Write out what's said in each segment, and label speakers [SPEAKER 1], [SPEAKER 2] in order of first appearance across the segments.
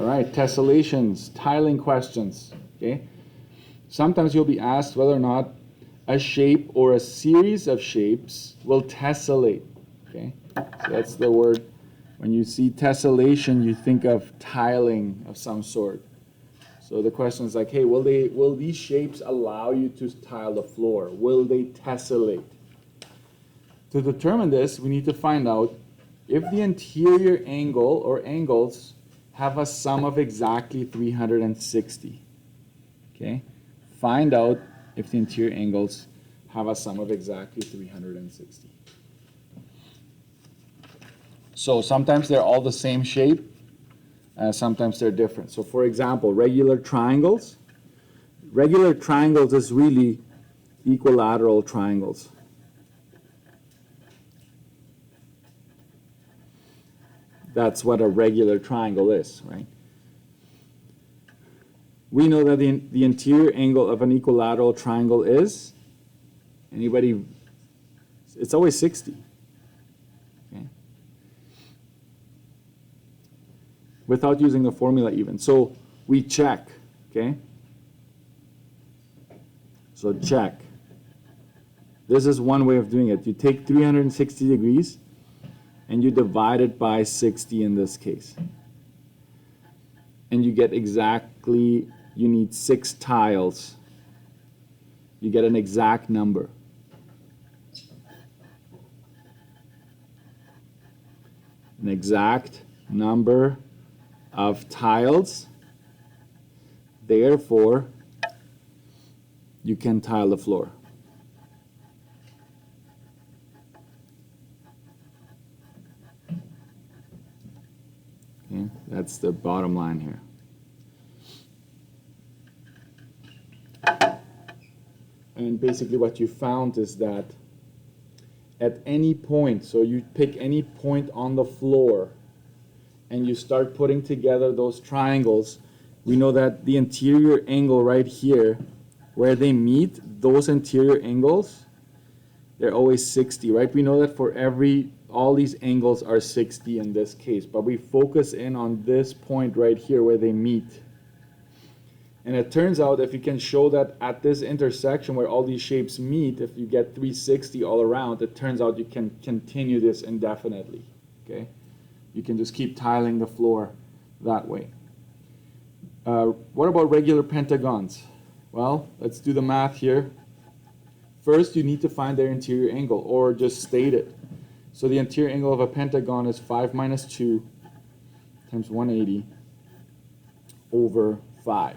[SPEAKER 1] All right, tessellations, tiling questions. Okay. Sometimes you'll be asked whether or not a shape or a series of shapes will tessellate. Okay, so that's the word. When you see tessellation, you think of tiling of some sort. So the question is like, hey, will these shapes allow you to tile the floor? Will they tessellate? To determine this, we need to find out if the interior angle or angles have a sum of exactly 360. Okay? Find out if the interior angles have a sum of exactly 360. So sometimes they're all the same shape, sometimes they're different. So for example, regular triangles is really equilateral triangles. That's what a regular triangle is, right? We know that the interior angle of an equilateral triangle is, anybody, it's always 60. Okay? Without using the formula even. So we check, okay? So check. This is one way of doing it. You take 360 degrees and you divide it by 60 in this case. And you get exactly, you need 6 tiles. You get an exact number. An exact number of tiles. Therefore, you can tile the floor. Okay, that's the bottom line here. And basically what you found is that at any point, so you pick any point on the floor and you start putting together those triangles, we know that the interior angle right here, where they meet, those interior angles, they're always 60, right? We know that for all these angles are 60 in this case, but we focus in on this point right here where they meet. And it turns out if you can show that at this intersection where all these shapes meet, if you get 360 all around, it turns out you can continue this indefinitely, okay? You can just keep tiling the floor that way. What about regular pentagons? Well, let's do the math here. First, you need to find their interior angle, or just state it. So the interior angle of a pentagon is 5 minus 2 times 180 over 5.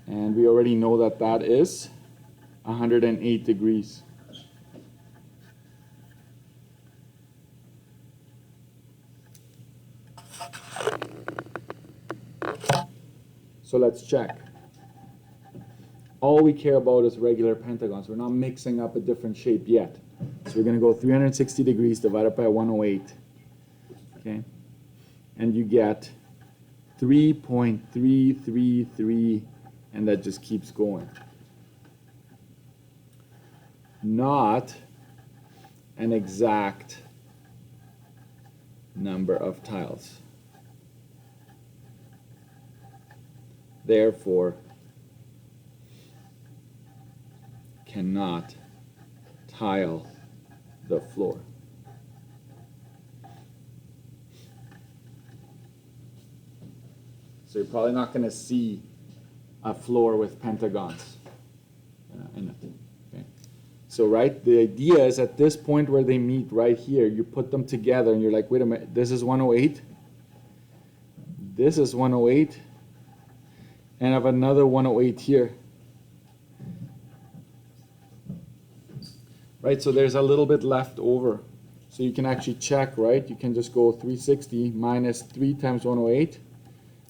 [SPEAKER 1] And we already know that that is 108 degrees. So let's check. All we care about is regular pentagons. We're not mixing up a different shape yet. So we're going to go 360 degrees divided by 108. Okay? And you get 3.333, and that just keeps going. Not an exact number of tiles. Therefore, cannot tile the floor. So you're probably not going to see a floor with pentagons in it. Okay? So right, the idea is at this point where they meet right here, you put them together and you're like, wait a minute, this is 108, this is 108, and I have another 108 here. Right, so there's a little bit left over. So you can actually check, right? You can just go 360 minus 3 times 108.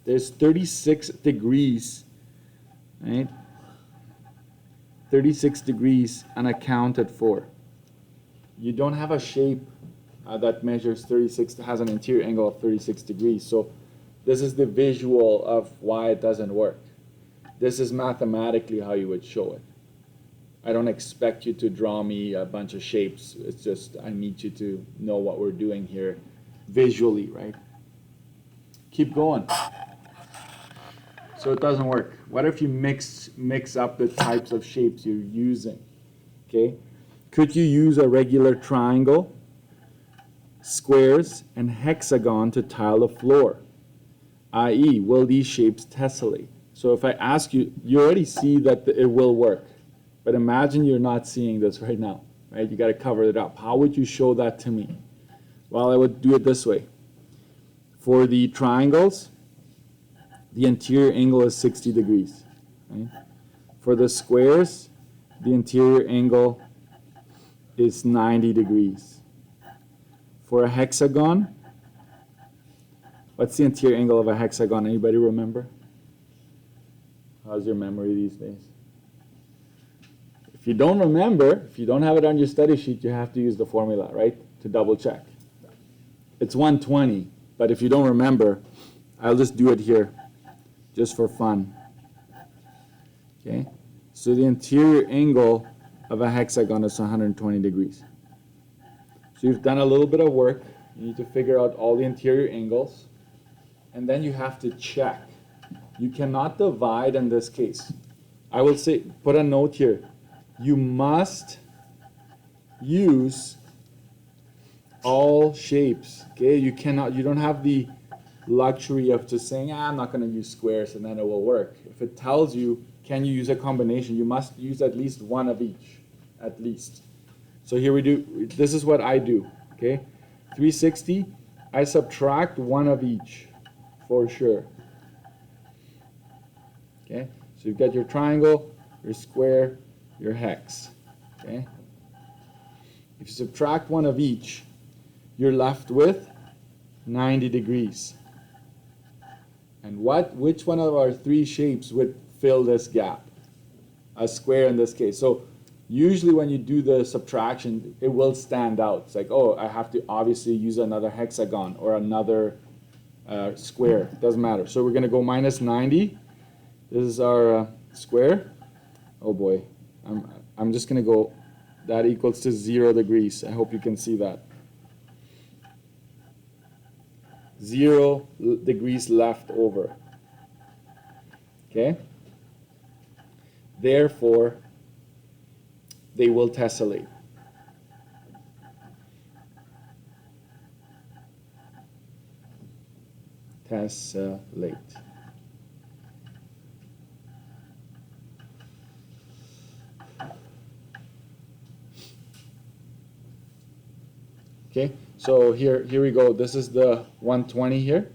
[SPEAKER 1] There's 36 degrees, right? 36 degrees unaccounted for. You don't have a shape that measures 36, has an interior angle of 36 degrees. So this is the visual of why it doesn't work. This is mathematically how you would show it. I don't expect you to draw me a bunch of shapes. It's just I need you to know what we're doing here visually, right? Keep going. So it doesn't work. What if you mix up the types of shapes you're using? Okay, could you use a regular triangle, squares, and hexagon to tile the floor? I.e., will these shapes tessellate? So if I ask you, you already see that it will work. But imagine you're not seeing this right now, right? You got to cover it up. How would you show that to me? Well, I would do it this way. For the triangles, the interior angle is 60 degrees. Right? For the squares, the interior angle is 90 degrees. For a hexagon, what's the interior angle of a hexagon? Anybody remember? How's your memory these days? If you don't remember, if you don't have it on your study sheet, you have to use the formula, right? To double check. It's 120, but if you don't remember, I'll just do it here, just for fun. Okay? So the interior angle of a hexagon is 120 degrees. So you've done a little bit of work. You need to figure out all the interior angles. And then you have to check. You cannot divide in this case. I will say, put a note here. You must use all shapes. Okay? You don't have the luxury of just saying, I'm not going to use squares and then it will work. If it tells you, can you use a combination, you must use at least one of each. At least. So here we do, this is what I do. Okay? 360, I subtract one of each for sure. Okay? So you've got your triangle, your square, your hex. Okay? If you subtract one of each, you're left with 90 degrees. And which one of our three shapes would fill this gap? A square in this case. So usually when you do the subtraction, it will stand out. It's like, oh, I have to obviously use another hexagon or another square. It doesn't matter. So we're going to go minus 90. This is our square. Oh boy. I'm just going to go, that equals to 0 degrees. I hope you can see that. 0 degrees left over. Okay? Therefore, they will tessellate. Tessellate. Okay, so here we go. This is the 120 here.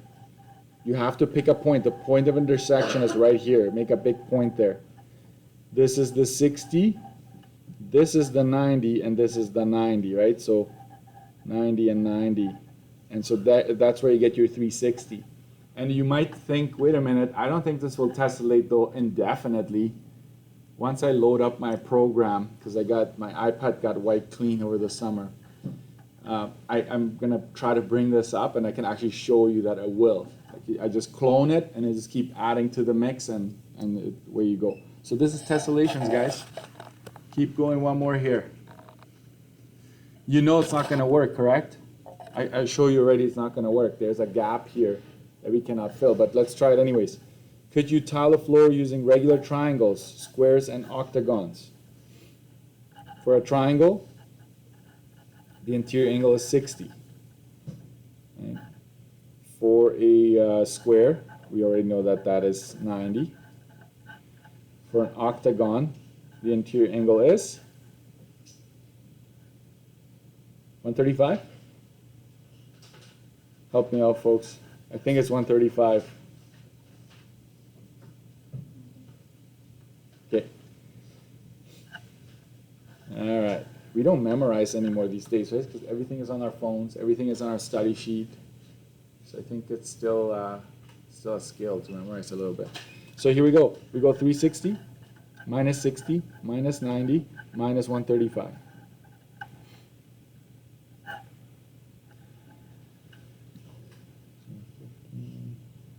[SPEAKER 1] You have to pick a point. The point of intersection is right here. Make a big point there. This is the 60. This is the 90, and this is the 90, right? So 90 and 90. And so that's where you get your 360. And you might think, wait a minute, I don't think this will tessellate though indefinitely. Once I load up my program, because my iPad got wiped clean over the summer, I'm going to try to bring this up, and I can actually show you that it will. Like, I just clone it, and I just keep adding to the mix, and away you go. So this is tessellations, guys. Keep going one more here. You know it's not going to work, correct? I show you already it's not going to work. There's a gap here that we cannot fill, but let's try it anyways. Could you tile the floor using regular triangles, squares, and octagons? For a triangle, the interior angle is 60. Okay. For a square, we already know that that is 90. For an octagon, the interior angle is 135. Help me out, folks. I think it's 135. Okay. All right. We don't memorize anymore these days, right? Because everything is on our phones, everything is on our study sheet. So I think it's still a skill to memorize a little bit. So here we go. We go 360, minus 60, minus 90, minus 135.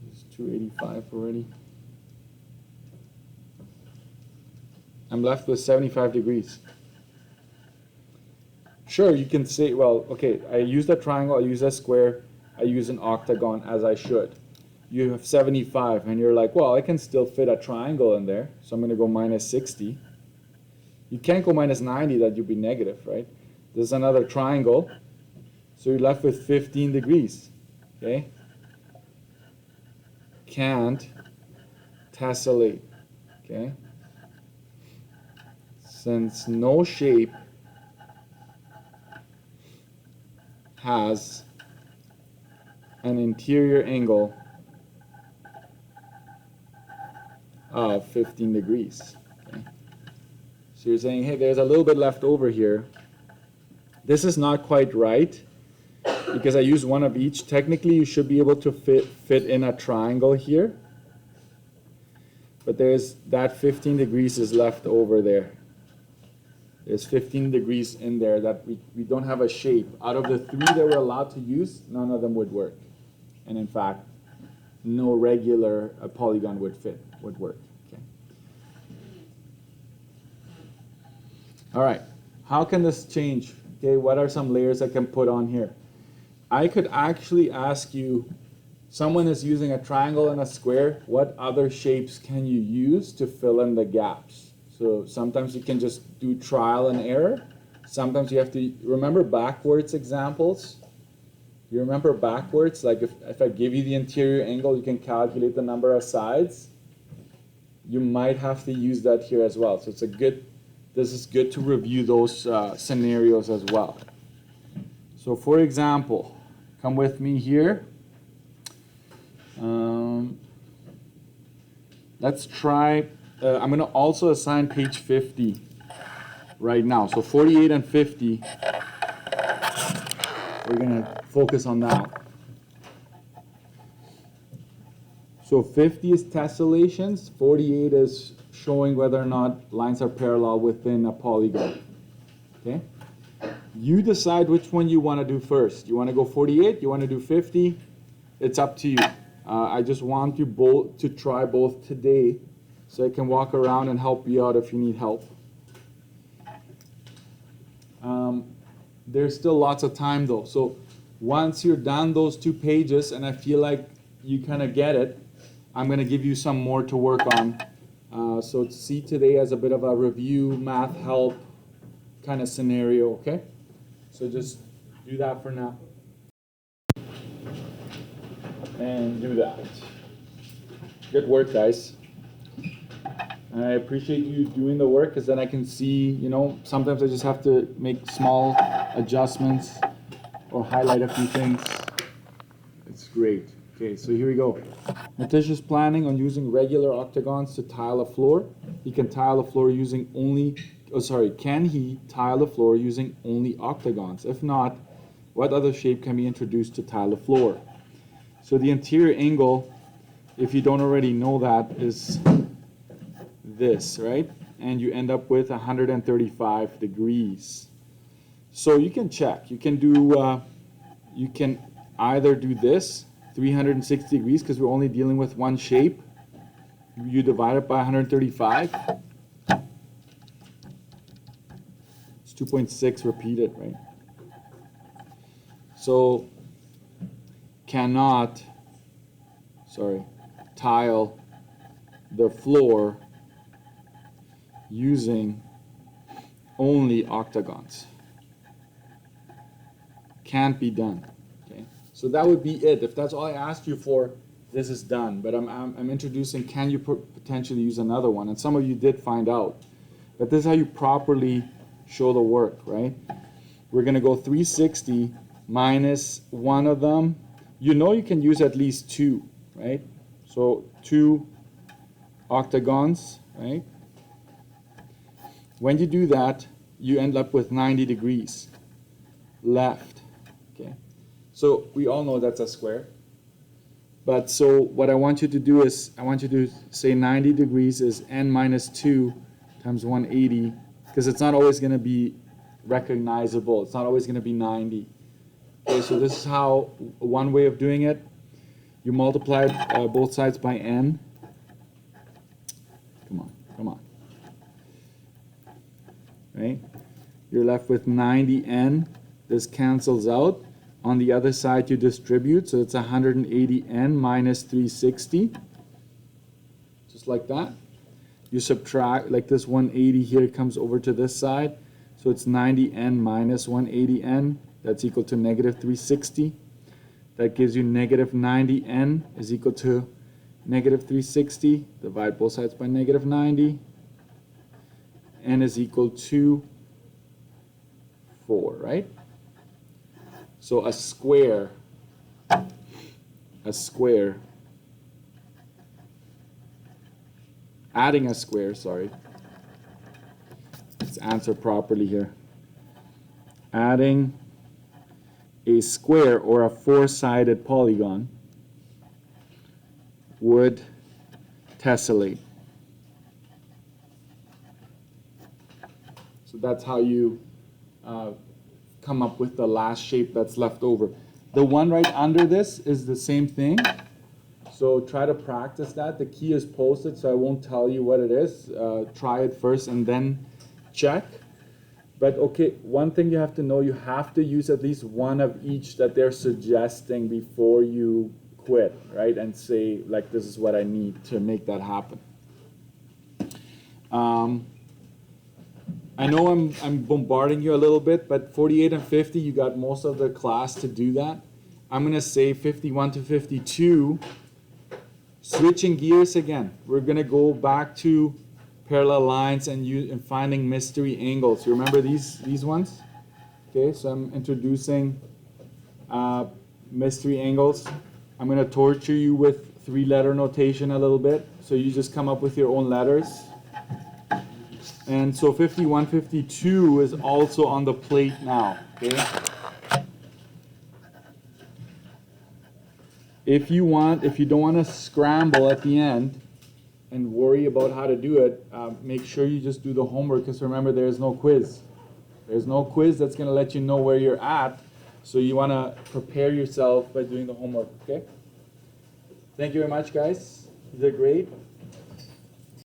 [SPEAKER 1] This is 285 already. I'm left with 75 degrees. Sure, you can say, well, okay, I use a triangle, I use a square, I use an octagon as I should. you have 75, and you're like, well, I can still fit a triangle in there, so I'm going to go minus 60. You can't go minus 90, that would be negative, right? There's another triangle, so you're left with 15 degrees, okay? Can't tessellate, okay? Since no shape has an interior angle of 15 degrees. Okay? So you're saying, hey, there's a little bit left over here. This is not quite right because I use one of each. Technically, you should be able to fit in a triangle here. But there's that 15 degrees is left over there. There's 15 degrees in there that we don't have a shape. Out of the 3 that we're allowed to use, none of them would work. And in fact, no regular polygon would work. Okay. All right, how can this change? Okay, what are some layers I can put on here? I could actually ask you, someone is using a triangle and a square, what other shapes can you use to fill in the gaps? So sometimes you can just do trial and error. Sometimes you have to remember backwards examples. You remember backwards, like if I give you the interior angle, you can calculate the number of sides. You might have to use that here as well. So this is good to review those scenarios as well. So for example, come with me here. Let's try, I'm going to also assign page 50 right now. So 48 and 50, we're going to focus on that. So 50 is tessellations, 48 is showing whether or not lines are parallel within a polygon. Okay? You decide which one you want to do first. You want to go 48, you want to do 50, it's up to you. I just want you both to try both today so I can walk around and help you out if you need help. There's still lots of time though. So once you're done those 2 pages and I feel like you kind of get it, I'm going to give you some more to work on. So see today as a bit of a review, math help kind of scenario, okay? So just do that for now. And do that. Good work, guys. I appreciate you doing the work because then I can see, you know, sometimes I just have to make small adjustments or highlight a few things. It's great. Okay, so here we go. Matish is planning on using regular octagons to tile a floor. He can tile a floor using only, can he tile a floor using only octagons? If not, what other shape can be introduced to tile a floor? So the interior angle, if you don't already know that, is this, right? And you end up with 135 degrees. So you can check. You can do, you can either do this, 360 degrees, because we're only dealing with one shape. You divide it by 135. It's 2.6 repeated, right? So cannot, tile the floor using only octagons. Can't be done. Okay, so that would be it. If that's all I asked you for, this is done. But I'm introducing, can you potentially use another one? And some of you did find out. But this is how you properly show the work, right? We're going to go 360 minus one of them. You know you can use at least 2, right? So 2 octagons, right? When you do that, you end up with 90 degrees left, okay? So we all know that's a square. But so what I want you to do is, I want you to say 90 degrees is n minus 2 times 180, because it's not always going to be recognizable. It's not always going to be 90. Okay, so this is how, one way of doing it. You multiply both sides by n. Come on. Right? You're left with 90n. This cancels out. On the other side, you distribute, so it's 180n minus 360, just like that. You subtract, like this 180 here comes over to this side, so it's 90n minus 180n, that's equal to negative 360. That gives you negative 90n is equal to negative 360. Divide both sides by negative 90. N is equal to 4, right? So a square, adding a square, sorry. Let's answer properly here. Adding a square or a four-sided polygon would tessellate. So that's how you come up with the last shape that's left over. The one right under this is the same thing. So try to practice that. The key is posted, so I won't tell you what it is. Try it first and then check. But okay, one thing you have to know, you have to use at least one of each that they're suggesting before you quit, right? And say, like, this is what I need to make that happen. I know I'm bombarding you a little bit, but 48 and 50, you got most of the class to do that. I'm going to say 51 to 52, switching gears again. We're going to go back to parallel lines and finding mystery angles. You remember these ones? Okay, so I'm introducing mystery angles. I'm going to torture you with three-letter notation a little bit, so you just come up with your own letters. And so 51, 52 is also on the plate now, okay? If you don't want to scramble at the end and worry about how to do it, make sure you just do the homework, because remember, there's no quiz. There's no quiz that's going to let you know where you're at, so you want to prepare yourself by doing the homework, okay? Thank you very much, guys. You did great.